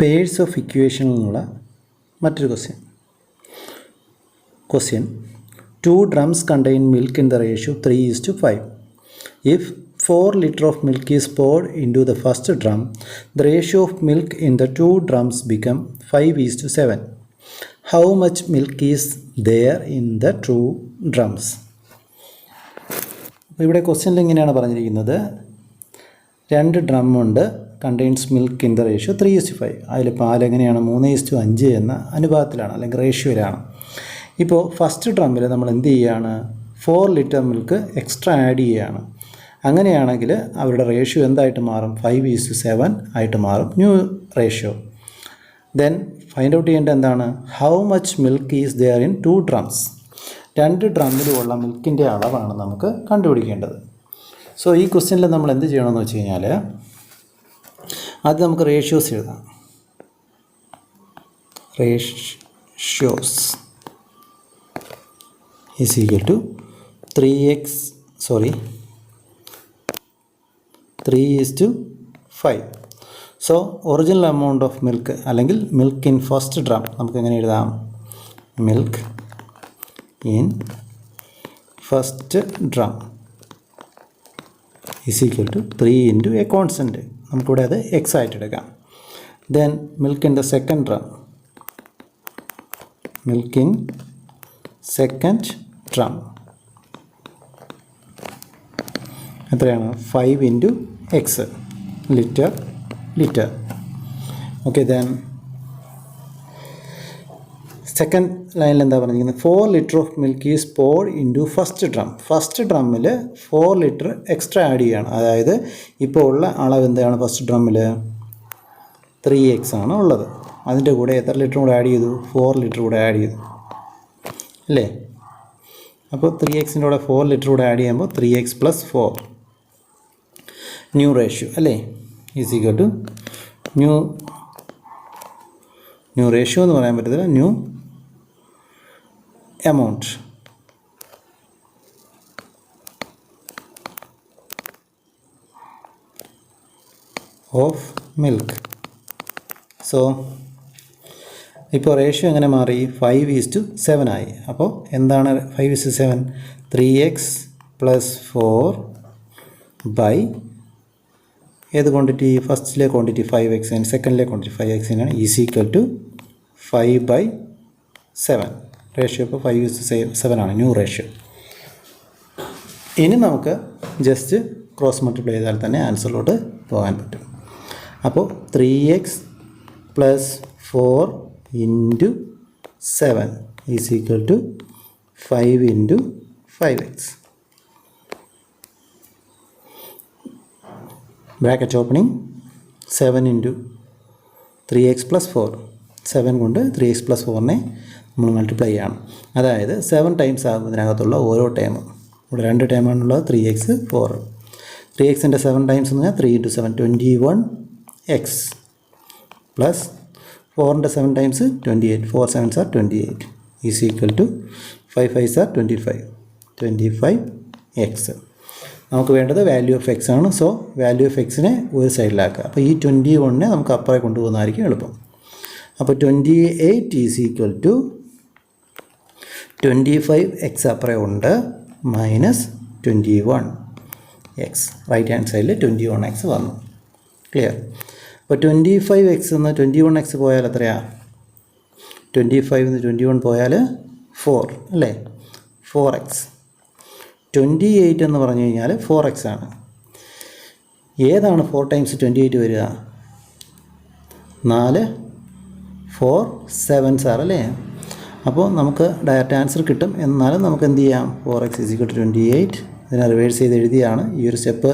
Purse of equation എന്നുള്ള മറ്റൊരു question 2 drums contain milk in the ratio 3:5. If 4 liters of milk is poured into the first drum, the ratio of milk in the 2 drums become 5:7. How much milk is there in the 2 drums? ഇവിടെ ക്വസ്റ്റ്യനിൽ ഇങ്ങനെയാണ് പറഞ്ഞിരിക്കുന്നത്, 2 drum ഉണ്ട്, contains milk in the ratio 3:5. അതിൽ പാൽ എങ്ങനെയാണ് 3:5 എന്ന അനുപാതത്തിലാണ് അല്ലെങ്കിൽ റേഷ്യോയിലാണ്. ഇപ്പോൾ ഫസ്റ്റ് ഡ്രമ്മിൽ നമ്മൾ എന്ത് ചെയ്യുകയാണ്, 4 ലിറ്റർ മിൽക്ക് എക്സ്ട്രാ ആഡ് ചെയ്യുകയാണ്. അങ്ങനെയാണെങ്കിൽ അവരുടെ റേഷ്യോ എന്തായിട്ട് മാറും, 5:7 ആയിട്ട് മാറും, new ratio. Then find out ചെയ്യേണ്ടത് എന്താണ്, how much milk is there in 2 drums. 2 ഡ്രമ്മിലുള്ള മിൽക്കിൻ്റെ അളവാണ് നമുക്ക് കണ്ടുപിടിക്കേണ്ടത്. സോ ഈ ക്വസ്റ്റ്യനിൽ നമ്മൾ എന്ത് ചെയ്യണമെന്ന് വെച്ച് കഴിഞ്ഞാൽ, ആദ്യം നമുക്ക് റേഷ്യോസ് എഴുതാം. Ratios is equal to 3:5. So original amount of milk അല്ലെങ്കിൽ മിൽക്ക് ഇൻ ഫസ്റ്റ് ഡ്രം നമുക്ക് എങ്ങനെ എഴുതാം, milk in first drum is equal to 3 into a constant, നമുക്കിവിടെ അത് എക്സ് ആയിട്ട് എടുക്കാം. Then milk in the second drum, milk in second drum എത്രയാണ്, 5 into x, litre. Okay, then second ലൈനിൽ എന്താ പറഞ്ഞിരിക്കുന്നത്, 4 litre of milk is poured into first drum. First ഡ്രമ്മിൽ 4 litre extra add ചെയ്യുകയാണ്. അതായത് ഇപ്പോൾ ഉള്ള അളവ് എന്താണ്, ഫസ്റ്റ് ഡ്രമ്മിൽ 3x ആണ് ഉള്ളത്. അതിൻ്റെ കൂടെ എത്ര ലിറ്റർ കൂടെ ആഡ് ചെയ്തു, 4 ലിറ്റർ കൂടെ ആഡ് ചെയ്തു അല്ലേ. അപ്പോൾ 3xൻ്റെ കൂടെ 4 ലിറ്റർ കൂടെ ആഡ് ചെയ്യുമ്പോൾ 3x + 4 ന്യൂ റേഷ്യോ അല്ലേ, is equal to new ratio എന്ന് പറയാൻ പറ്റത്തില്ല, new amount. Of milk. So ഇപ്പോൾ റേഷ്യോ എങ്ങനെ മാറി, 5:7 ആയി. അപ്പോൾ എന്താണ് 5:7, 3x + 4 ബൈ ഏത് ക്വാണ്ടിറ്റി, ഫസ്റ്റിലെ ക്വാണ്ടിറ്റി 5x, സെക്കൻഡിലെ quantity 5x is equal to 5/7. Ratio ഇപ്പോൾ 5:7 ആണ്, ന്യൂ റേഷ്യോ. ഇനി നമുക്ക് ജസ്റ്റ് ക്രോസ് മൾട്ടിപ്ലൈ ചെയ്താൽ തന്നെ ആൻസറിലോട്ട് പോകാൻ പറ്റും. അപ്പോൾ 3x + 4 into 7 is equal to 5 into 5x. Bracket opening 7 into 3x + 4, 7 കൊണ്ട് 3x + 4നെ നമ്മൾ മൾട്ടിപ്ലൈ ചെയ്യണം. അതായത് 7 ടൈംസ് ആകുന്നതിനകത്തുള്ള ഓരോ ടേമും, ഇവിടെ 2 ടേമാണുള്ളത്, 3x 4. 3xൻ്റെ 7 ടൈംസ് എന്ന് പറഞ്ഞാൽ 3 × 7 21x പ്ലസ് 4ൻ്റെ 7 times 28, 4 7s are 28 is equal to 5 5s are 25x. നമുക്ക് വേണ്ടത് വാല്യൂ ഓഫ് എക്സ് ആണ്. സോ വാല്യൂ ഓഫ് എക്സിനെ ഒരു സൈഡിലാക്കുക. അപ്പോൾ ഈ 21നെ നമുക്ക് അപ്പുറേ കൊണ്ടുപോകുന്നതായിരിക്കും എളുപ്പം. അപ്പോൾ 28 ഈസ് ഈക്വൽ ടു 25x അപ്പുറേ ഉണ്ട് മൈനസ് 21x. റൈറ്റ് ഹാൻഡ് സൈഡിൽ 21x വന്നു. ക്ലിയർ. അപ്പോൾ 25x എന്ന് 21x പോയാൽ എത്രയാണ്, 25 21 പോയാൽ 4 അല്ലേ, 4x. 28 എന്ന് പറഞ്ഞു കഴിഞ്ഞാൽ 4x ആണ്. ഏതാണ് 4 ടൈംസ് 28 വരിക, 4 4 7s are അല്ലേ. അപ്പോൾ നമുക്ക് ഡയറക്റ്റ് ആൻസർ കിട്ടും. എന്നാലും നമുക്ക് എന്ത് ചെയ്യാം, 4x = 28. ഇതിനെ റിവേഴ്സ് ചെയ്ത് എഴുതിയാണ്. ഈ ഒരു സ്റ്റെപ്പ്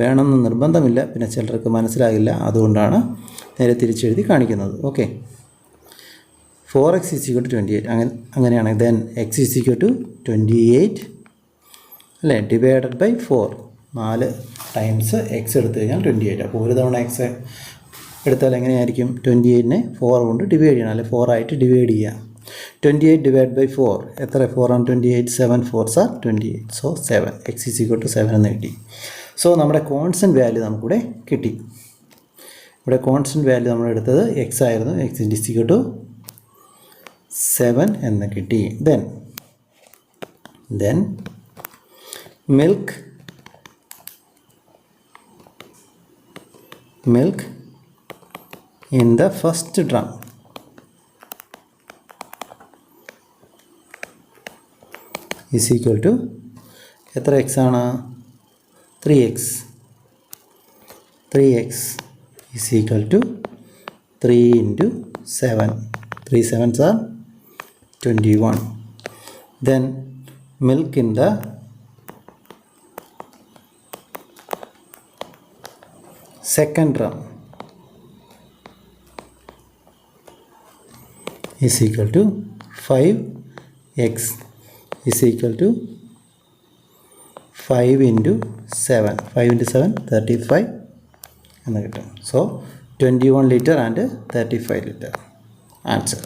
വേണമെന്ന് നിർബന്ധമില്ല, പിന്നെ ചിലർക്ക് മനസ്സിലാകില്ല, അതുകൊണ്ടാണ് നേരെ തിരിച്ചെഴുതി കാണിക്കുന്നത്. ഓക്കെ, 4x = 28 അങ്ങനെയാണ്. ദെൻ x = 28 അല്ലേ, ഡിവൈഡഡ് ബൈ 4. 4 ടൈംസ് എക്സ് എടുത്തു കഴിഞ്ഞാൽ 28. അപ്പോൾ ഒരു തവണ എക്സ് എടുത്താൽ എങ്ങനെയായിരിക്കും, 28നെ 4 കൊണ്ട് ഡിവൈഡ് ചെയ്യണം, അല്ലെ 4 ആയിട്ട് ഡിവൈഡ് ചെയ്യുക. 28 ഡിവൈഡ് ബൈ 4 എത്ര, 4 ആണ് 28, 7 4s are 28. സോ 7, x = 7 എന്ന് കിട്ടി. സോ നമ്മുടെ കോൺസ്റ്റൻറ്റ് വാല്യൂ നമുക്കിവിടെ കിട്ടി. ഇവിടെ കോൺസ്റ്റൻറ്റ് വാല്യൂ നമ്മൾ എടുത്തത് എക്സ് ആയിരുന്നു. എക്സ് ഇസ് ഈക്വൽ ടു 7 എന്ന് കിട്ടി. then milk in the first drum is equal to എത്ര എക്സ് ആണ്? 3x is equal to 3 into 7. 3 sevens are 21. then milk in the second drum is equal to 5x is equal to 5 into 7. 5 into 7 35 എന്ന് കിട്ടും. So 21 liter and 35 liter. Answer.